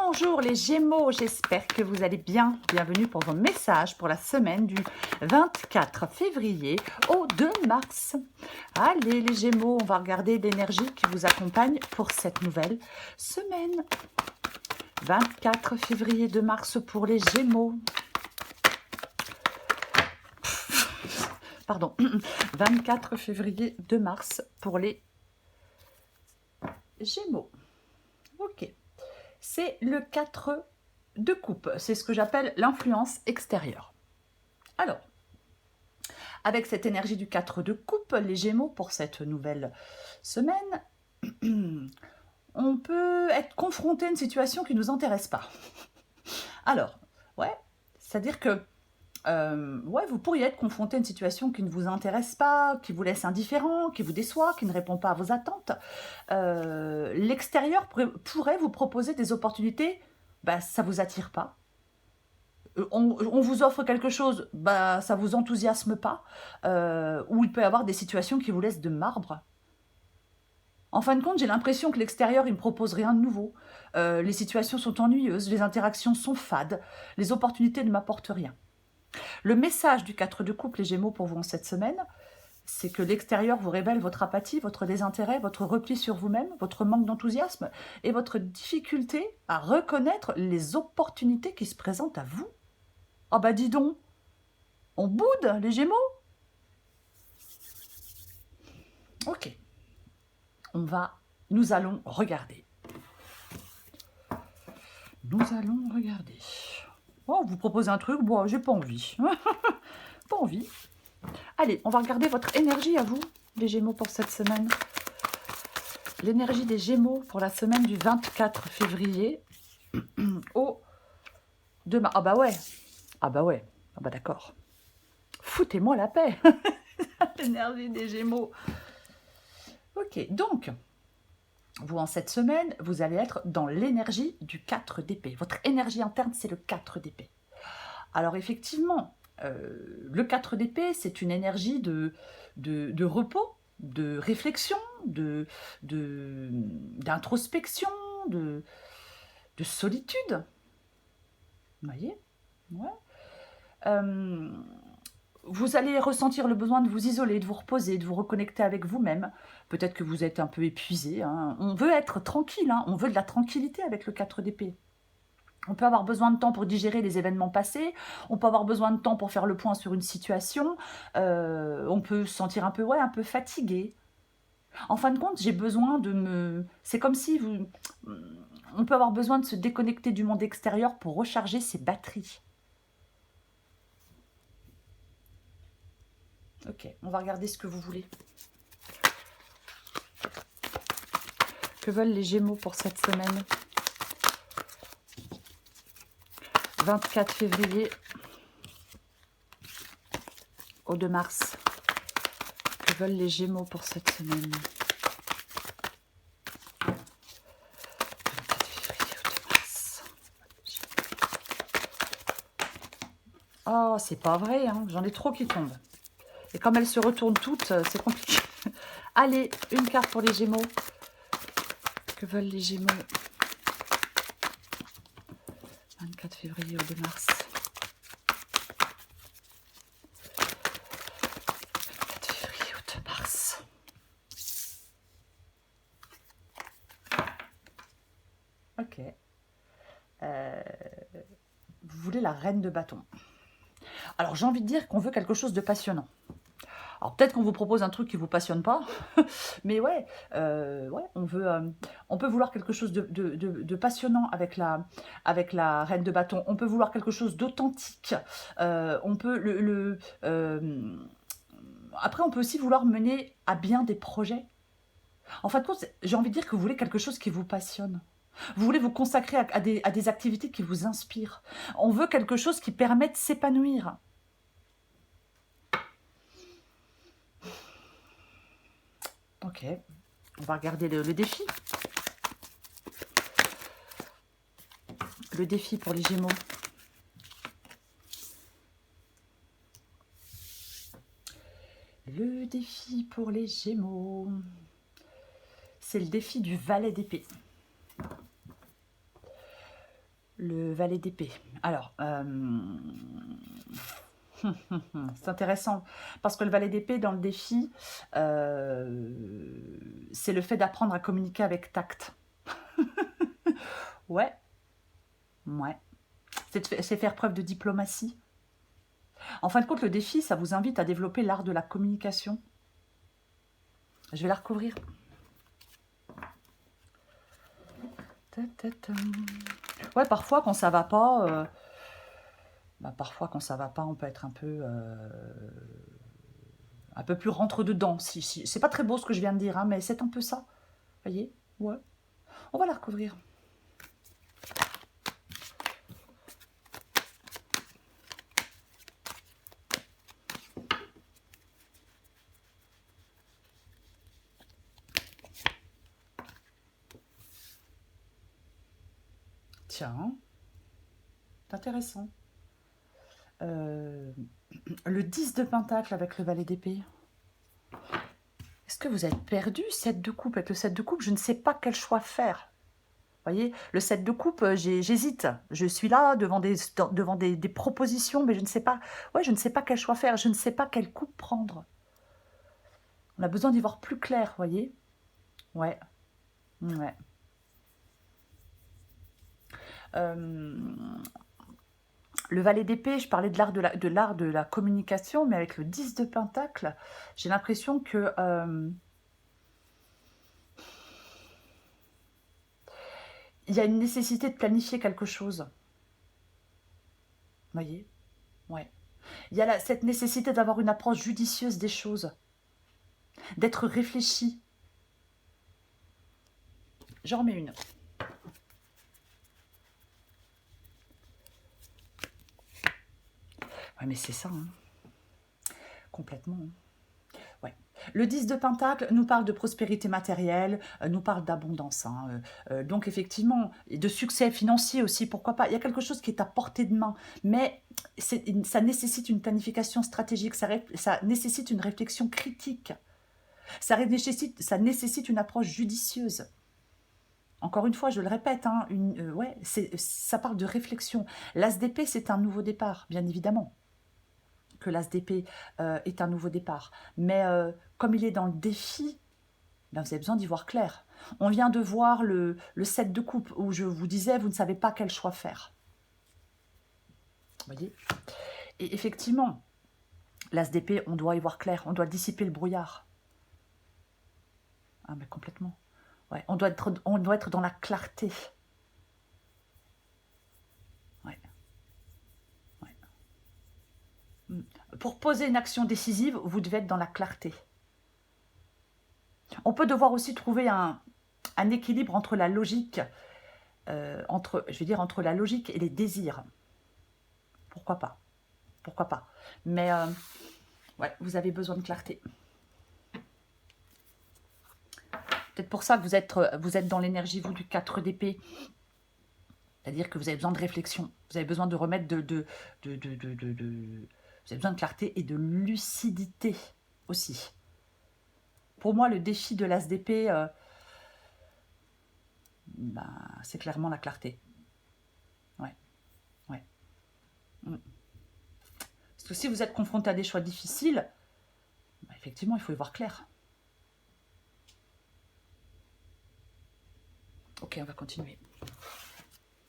Bonjour les Gémeaux, j'espère que vous allez bien. Bienvenue pour vos messages pour la semaine du 24 février au 2 mars. Allez les Gémeaux, on va regarder l'énergie qui vous accompagne pour cette nouvelle semaine. 24 février 2 mars pour les Gémeaux. Pardon, 24 février 2 mars pour les Gémeaux. Ok. C'est le 4 de coupe. C'est ce que j'appelle l'influence extérieure. Alors, avec cette énergie du 4 de coupe, les Gémeaux, pour cette nouvelle semaine, on peut être confronté à une situation qui ne nous intéresse pas. Alors, ouais, c'est-à-dire que vous pourriez être confronté à une situation qui ne vous intéresse pas, qui vous laisse indifférent, qui vous déçoit, qui ne répond pas à vos attentes. L'extérieur pourrait vous proposer des opportunités, ça ne vous attire pas. On vous offre quelque chose, ça ne vous enthousiasme pas. Ou il peut y avoir des situations qui vous laissent de marbre. En fin de compte, j'ai l'impression que l'extérieur, il ne me propose rien de nouveau. Les situations sont ennuyeuses, les interactions sont fades, les opportunités ne m'apportent rien. Le message du 4 de coupe, les Gémeaux, pour vous en cette semaine, c'est que l'extérieur vous révèle votre apathie, votre désintérêt, votre repli sur vous-même, votre manque d'enthousiasme et votre difficulté à reconnaître les opportunités qui se présentent à vous. Ah bah dis donc, on boude les Gémeaux. Ok, nous allons regarder. Oh, on vous propose un truc, bon, j'ai pas envie. Pas envie. Allez, on va regarder votre énergie à vous, les Gémeaux, pour cette semaine. L'énergie des Gémeaux pour la semaine du 24 février au 2 mars. Ah bah ouais. Ah bah d'accord. Foutez-moi la paix. L'énergie des Gémeaux. Ok, donc, vous, en cette semaine, vous allez être dans l'énergie du 4 d'épée. Votre énergie interne, c'est le 4 d'épée. Alors effectivement, le 4 d'épée, c'est une énergie de repos, de réflexion, d'introspection, de solitude. Vous voyez? Ouais. Vous allez ressentir le besoin de vous isoler, de vous reposer, de vous reconnecter avec vous-même. Peut-être que vous êtes un peu épuisé. Hein. On veut être tranquille, hein. On veut de la tranquillité avec le 4 d'épée. On peut avoir besoin de temps pour digérer les événements passés, on peut avoir besoin de temps pour faire le point sur une situation, on peut se sentir un peu fatigué. En fin de compte, j'ai besoin de me... C'est comme si on peut avoir besoin de se déconnecter du monde extérieur pour recharger ses batteries. Ok, on va regarder ce que vous voulez. Que veulent les Gémeaux pour cette semaine ? 24 février au 2 mars. Que veulent les Gémeaux pour cette semaine ? 24 février au 2 mars. Oh, c'est pas vrai, hein. J'en ai trop qui tombent. Et comme elles se retournent toutes, c'est compliqué. Allez, une carte pour les Gémeaux. Que veulent les Gémeaux ? 24 février au 2 mars. 24 février au 2 mars. Ok. Vous voulez la reine de bâton. Alors, j'ai envie de dire qu'on veut quelque chose de passionnant. Alors, peut-être qu'on vous propose un truc qui ne vous passionne pas, mais ouais, on peut vouloir quelque chose de passionnant avec la reine de bâton. On peut vouloir quelque chose d'authentique. On peut après, on peut aussi vouloir mener à bien des projets. En fin de compte, j'ai envie de dire que vous voulez quelque chose qui vous passionne. Vous voulez vous consacrer à des activités qui vous inspirent. On veut quelque chose qui permet de s'épanouir. Ok, on va regarder le défi. Le défi pour les Gémeaux. Le défi pour les Gémeaux. C'est le défi du valet d'épée. Le valet d'épée. Alors, c'est intéressant, parce que le valet d'épée, dans le défi, c'est le fait d'apprendre à communiquer avec tact. Ouais, ouais. C'est faire preuve de diplomatie. En fin de compte, le défi, ça vous invite à développer l'art de la communication. Je vais la recouvrir. Ouais, parfois, quand ça va pas... parfois, quand ça va pas, on peut être un peu plus rentre-dedans. C'est pas très beau ce que je viens de dire, hein, mais c'est un peu ça. Vous voyez? Ouais. On va la recouvrir. Tiens, c'est intéressant. Le 10 de pentacle avec le valet d'épée. Est-ce que vous êtes perdu? 7 de coupe. Avec le 7 de coupe, je ne sais pas quel choix faire. Vous voyez, le 7 de coupe, j'hésite. Je suis là devant des propositions, mais je ne sais pas. Ouais, je ne sais pas quel choix faire. Je ne sais pas quelle coupe prendre. On a besoin d'y voir plus clair, vous voyez. Ouais. Ouais. Le valet d'épée, je parlais de l'art de la communication, mais avec le 10 de pentacle, j'ai l'impression que il y a une nécessité de planifier quelque chose. Vous voyez? Ouais. Il y a cette nécessité d'avoir une approche judicieuse des choses, d'être réfléchi. J'en remets une. Ouais, mais c'est ça, hein. Complètement. Hein. Ouais. Le 10 de Pentacle nous parle de prospérité matérielle, nous parle d'abondance. Hein. Donc effectivement, et de succès financier aussi, pourquoi pas. Il y a quelque chose qui est à portée de main, mais ça nécessite une planification stratégique, ça nécessite une réflexion critique, ça nécessite une approche judicieuse. Encore une fois, je le répète, hein, ouais, ça parle de réflexion. L'As d'épée, c'est un nouveau départ, bien évidemment que l'As d'épée est un nouveau départ. Mais comme il est dans le défi, ben, vous avez besoin d'y voir clair. On vient de voir le 7 de coupe, où je vous disais, vous ne savez pas quel choix faire. Vous voyez? Et effectivement, l'As d'épée, on doit y voir clair, on doit dissiper le brouillard. Ah, mais complètement. Ouais, on doit être dans la clarté. Ouais. Ouais. Pour poser une action décisive, vous devez être dans la clarté. On peut devoir aussi trouver un équilibre entre la logique, entre la logique et les désirs. Pourquoi pas? Pourquoi pas? Mais ouais, vous avez besoin de clarté. Peut-être pour ça que vous êtes dans l'énergie, vous, du 4 d'épée. C'est-à-dire que vous avez besoin de réflexion. Vous avez besoin de remettre vous avez besoin de clarté et de lucidité aussi. Pour moi, le défi de l'As d'épée, c'est clairement la clarté. Ouais. Ouais. Parce que si vous êtes confronté à des choix difficiles, effectivement, il faut y voir clair. Ok, on va continuer.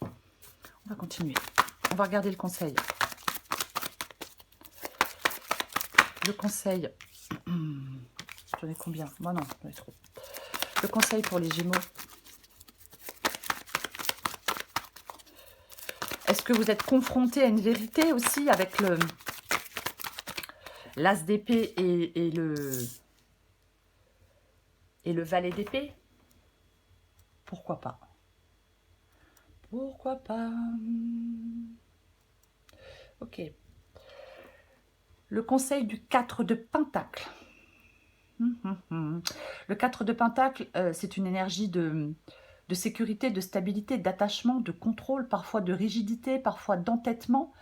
On va continuer. On va regarder le conseil. Le conseil. J'en ai combien? Moi, non, j'en ai trop. Le conseil pour les Gémeaux. Est-ce que vous êtes confronté à une vérité aussi avec l'As d'épée et le valet d'épée? Pourquoi pas? Pourquoi pas? Ok. Le conseil du 4 de Pentacle. Le 4 de Pentacle, c'est une énergie de sécurité, de stabilité, d'attachement, de contrôle, parfois de rigidité, parfois d'entêtement.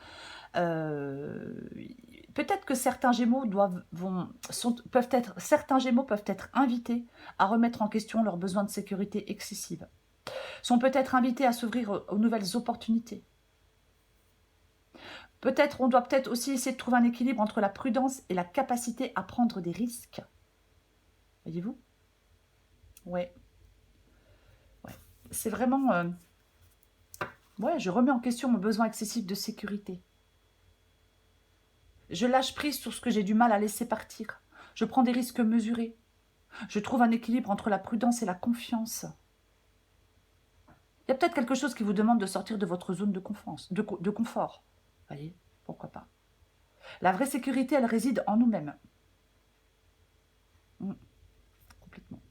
Peut-être que certains Gémeaux certains Gémeaux peuvent être invités à remettre en question leurs besoins de sécurité excessive. sont peut-être invités à s'ouvrir aux nouvelles opportunités. Peut-être, on doit peut-être aussi essayer de trouver un équilibre entre la prudence et la capacité à prendre des risques. Voyez-vous? Ouais. Ouais. C'est vraiment... ouais, je remets en question mon besoin excessif de sécurité. Je lâche prise sur ce que j'ai du mal à laisser partir. Je prends des risques mesurés. Je trouve un équilibre entre la prudence et la confiance. Il y a peut-être quelque chose qui vous demande de sortir de votre zone de confort. Voyez, pourquoi pas. La vraie sécurité, elle réside en nous-mêmes. Complètement.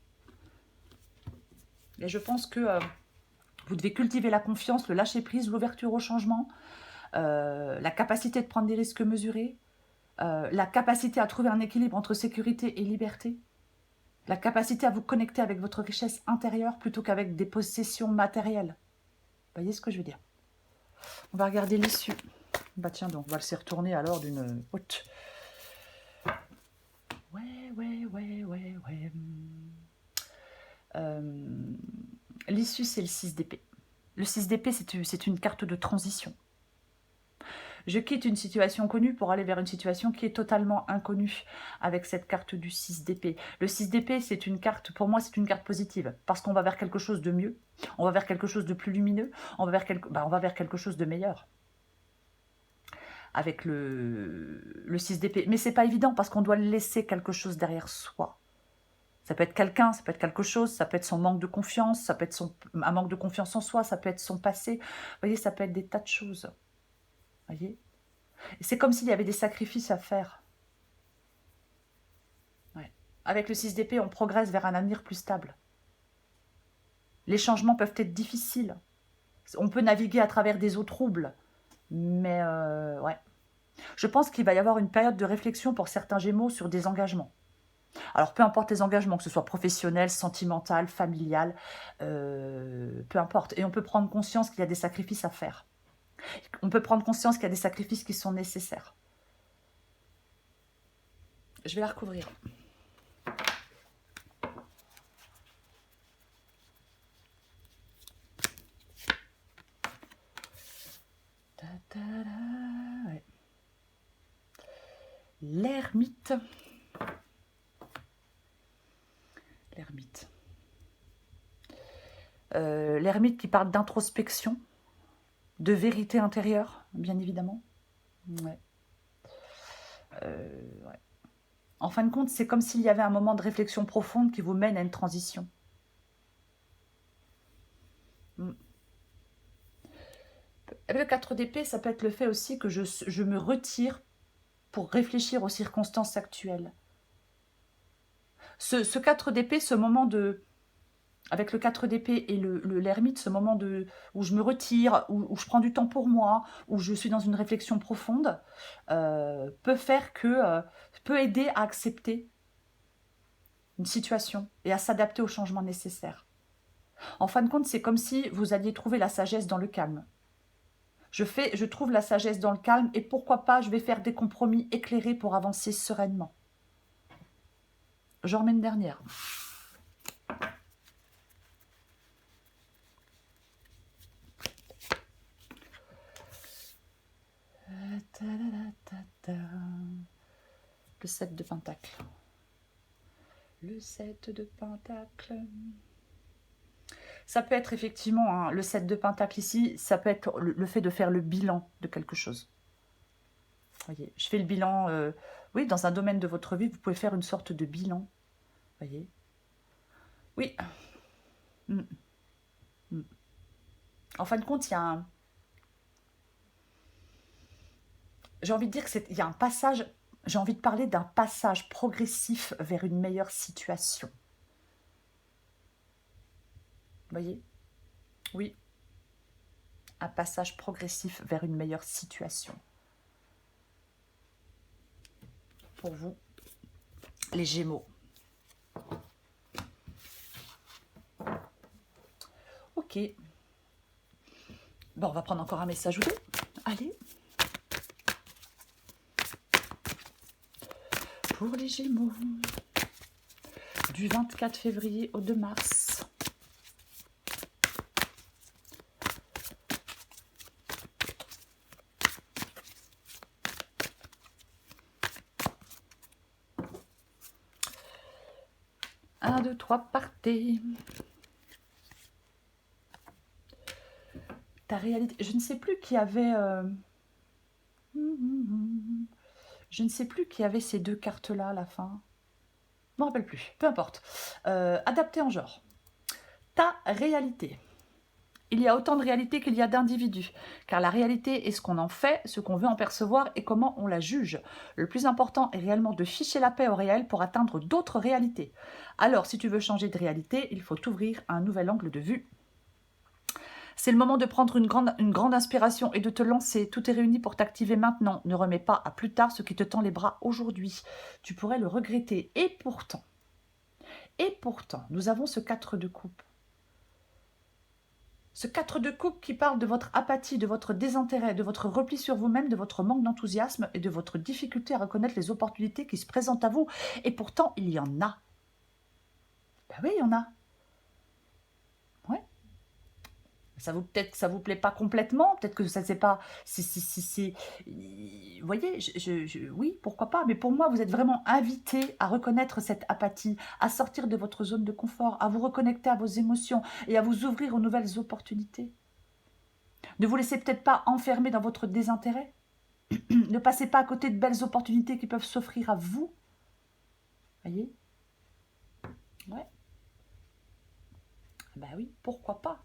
Et je pense que vous devez cultiver la confiance, le lâcher-prise, l'ouverture au changement, la capacité de prendre des risques mesurés, la capacité à trouver un équilibre entre sécurité et liberté, la capacité à vous connecter avec votre richesse intérieure plutôt qu'avec des possessions matérielles. Vous voyez ce que je veux dire? On va regarder l'issue. Bah tiens donc, on va le laisser retourner alors d'une haute. Ouais. L'issue, c'est le 6 d'épée. Le 6 d'épée, c'est une carte de transition. Je quitte une situation connue pour aller vers une situation qui est totalement inconnue avec cette carte du 6 d'épée. Le 6 d'épée, c'est une carte, pour moi, c'est une carte positive parce qu'on va vers quelque chose de mieux, on va vers quelque chose de plus lumineux, on va vers quelque chose de meilleur avec le 6 d'épée. Mais c'est pas évident parce qu'on doit laisser quelque chose derrière soi. Ça peut être quelqu'un, ça peut être quelque chose, ça peut être son manque de confiance, ça peut être un manque de confiance en soi, ça peut être son passé. Vous voyez, ça peut être des tas de choses. Vous voyez ? C'est comme s'il y avait des sacrifices à faire. Ouais. Avec le 6 d'épée, on progresse vers un avenir plus stable. Les changements peuvent être difficiles. On peut naviguer à travers des eaux troubles. Mais ouais. Je pense qu'il va y avoir une période de réflexion pour certains Gémeaux sur des engagements. Alors, peu importe les engagements, que ce soit professionnel, sentimental, familial, peu importe. Et on peut prendre conscience qu'il y a des sacrifices à faire. On peut prendre conscience qu'il y a des sacrifices qui sont nécessaires. Je vais la recouvrir. Ouais. L'ermite. L'ermite qui parle d'introspection, de vérité intérieure, bien évidemment. Ouais. Ouais. En fin de compte, c'est comme s'il y avait un moment de réflexion profonde qui vous mène à une transition. Avec le 4 d'épée, ça peut être le fait aussi que je me retire pour réfléchir aux circonstances actuelles. Ce 4 d'épée, ce moment de... Avec le 4 d'épée et l'ermite, ce moment où je me retire, où je prends du temps pour moi, où je suis dans une réflexion profonde, peut faire que... peut aider à accepter une situation et à s'adapter aux changements nécessaires. En fin de compte, c'est comme si vous alliez trouver la sagesse dans le calme. Je trouve la sagesse dans le calme et pourquoi pas, je vais faire des compromis éclairés pour avancer sereinement. J'en remets une dernière. Le 7 de Pentacle. Le 7 de Pentacle. Ça peut être effectivement, le 7 de Pentacle ici, ça peut être le fait de faire le bilan de quelque chose. Voyez, je fais le bilan, oui, dans un domaine de votre vie, vous pouvez faire une sorte de bilan. Voyez. Oui. En fin de compte, il y a un... J'ai envie de dire qu'il y a un passage, j'ai envie de parler d'un passage progressif vers une meilleure situation. Vous voyez? Oui. Un passage progressif vers une meilleure situation. Pour vous, les Gémeaux. Ok. Bon, on va prendre encore un message ou deux. Allez. Pour les Gémeaux, du 24 février au 2 mars. 1, 2, 3, partez. Ta réalité. Je ne sais plus qui avait... Je ne sais plus qui avait ces deux cartes-là à la fin. Je ne me rappelle plus. Peu importe. Adapté en genre. Ta réalité. Il y a autant de réalité qu'il y a d'individus, car la réalité est ce qu'on en fait, ce qu'on veut en percevoir et comment on la juge. Le plus important est réellement de ficher la paix au réel pour atteindre d'autres réalités. Alors, si tu veux changer de réalité, il faut t'ouvrir à un nouvel angle de vue. C'est le moment de prendre une grande inspiration et de te lancer. Tout est réuni pour t'activer maintenant. Ne remets pas à plus tard ce qui te tend les bras aujourd'hui. Tu pourrais le regretter. Et pourtant, nous avons ce 4 de coupe. Ce 4 de coupe qui parle de votre apathie, de votre désintérêt, de votre repli sur vous-même, de votre manque d'enthousiasme et de votre difficulté à reconnaître les opportunités qui se présentent à vous. Et pourtant, il y en a. Ben oui, il y en a. Ouais. Peut-être que ça vous plaît pas complètement, peut-être que ça c'est pas... Vous voyez, oui, pourquoi pas, mais pour moi, vous êtes vraiment invité à reconnaître cette apathie, à sortir de votre zone de confort, à vous reconnecter à vos émotions et à vous ouvrir aux nouvelles opportunités. Ne vous laissez peut-être pas enfermer dans votre désintérêt. Ne passez pas à côté de belles opportunités qui peuvent s'offrir à vous. Voyez? Ouais. Ben oui, pourquoi pas?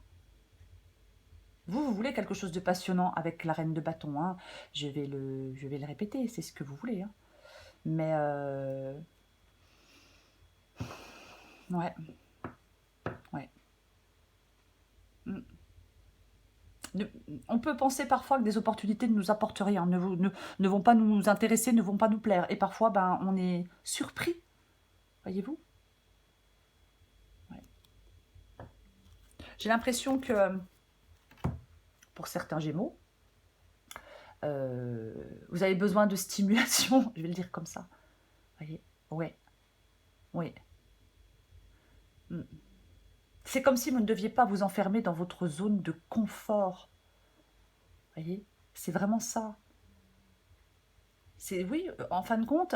Vous voulez quelque chose de passionnant avec la reine de bâton, hein. Je vais le répéter, c'est ce que vous voulez, hein. Mais, ouais, ouais. Mm. On peut penser parfois que des opportunités ne nous apportent rien, ne vont pas nous intéresser, ne vont pas nous plaire. Et parfois, ben, on est surpris, voyez-vous? Ouais. J'ai l'impression que, pour certains Gémeaux, vous avez besoin de stimulation, je vais le dire comme ça. Voyez? Ouais, oui. Mm. C'est comme si vous ne deviez pas vous enfermer dans votre zone de confort. Voyez? C'est vraiment ça. Oui, en fin de compte,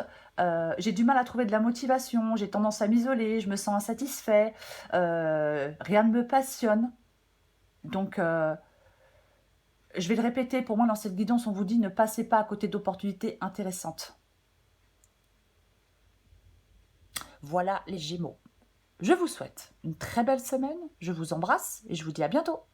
j'ai du mal à trouver de la motivation, j'ai tendance à m'isoler, je me sens insatisfait, rien ne me passionne. Donc, je vais le répéter, pour moi, dans cette guidance, on vous dit ne passez pas à côté d'opportunités intéressantes. Voilà les Gémeaux. Je vous souhaite une très belle semaine, je vous embrasse et je vous dis à bientôt.